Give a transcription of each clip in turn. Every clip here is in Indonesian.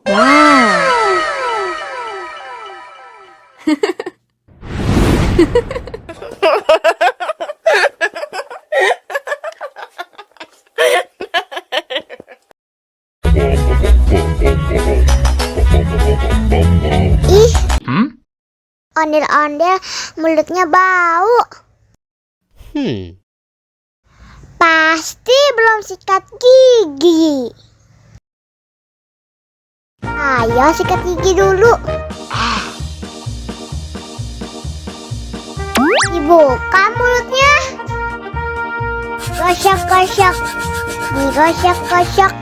Wow. Ih, ondel-ondel mulutnya bau. Pasti belum sikat gigi. Ayo sikat gigi dulu. Dibuka mulutnya. Gosok-gosok. Digosok-gosok.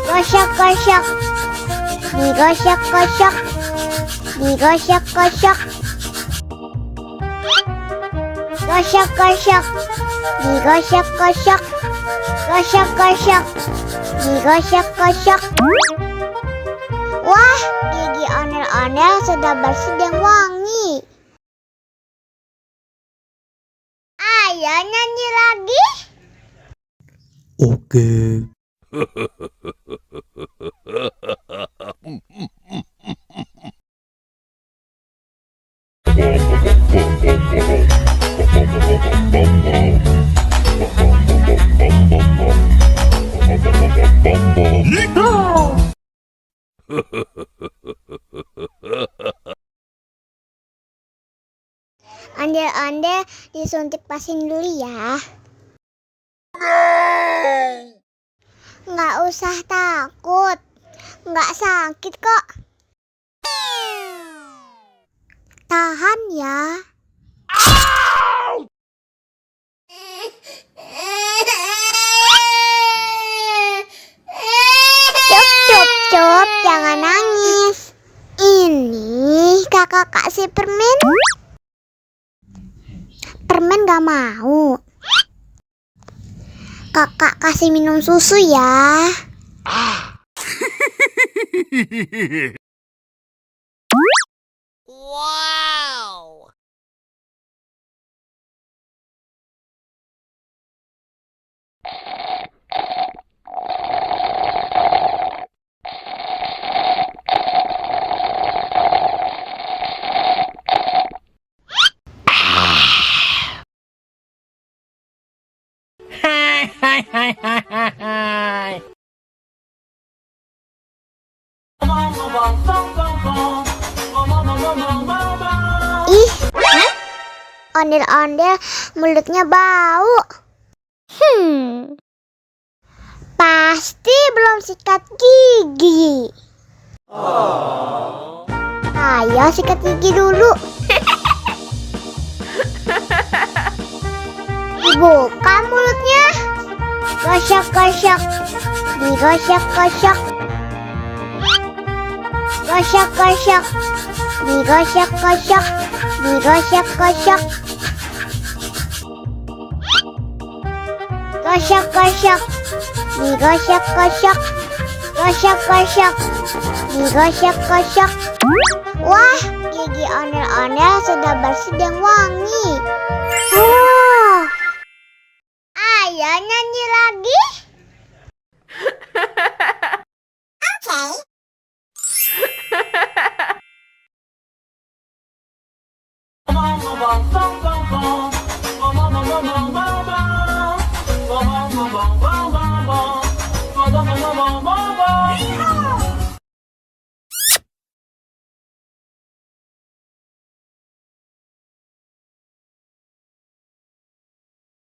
Gosok-gosok. Digosok-gosok. Digosok-gosok. Gosok-gosok. Digosok-gosok. Gosok-gosok. Digosok-gosok. Wah, gigi ondel-ondel sudah bersih dan wangi. Ayo nyanyi lagi. Oke. Ondel-ondel disuntik vaksin dulu ya. Nggak usah takut, nggak sakit kok. Tahan ya. Cup, jangan nangis. Ini kakak kasih permen. Permen gak mau. Kakak kasih minum susu ya. Wow. Ih, ondel-ondel mulutnya bau. Pasti belum sikat gigi. Ayo sikat gigi dulu. Dibuka mulutnya. Gosok-gosok. Digosok-gosok. Gosok-gosok. Digosok-gosok. Digosok-gosok. Gosok-gosok. Digosok-gosok. Gosok-gosok. Digosok-gosok. Wah, gigi ondel-ondel sudah bersih dan wangi. Ayo nyanyi lagi. Oke.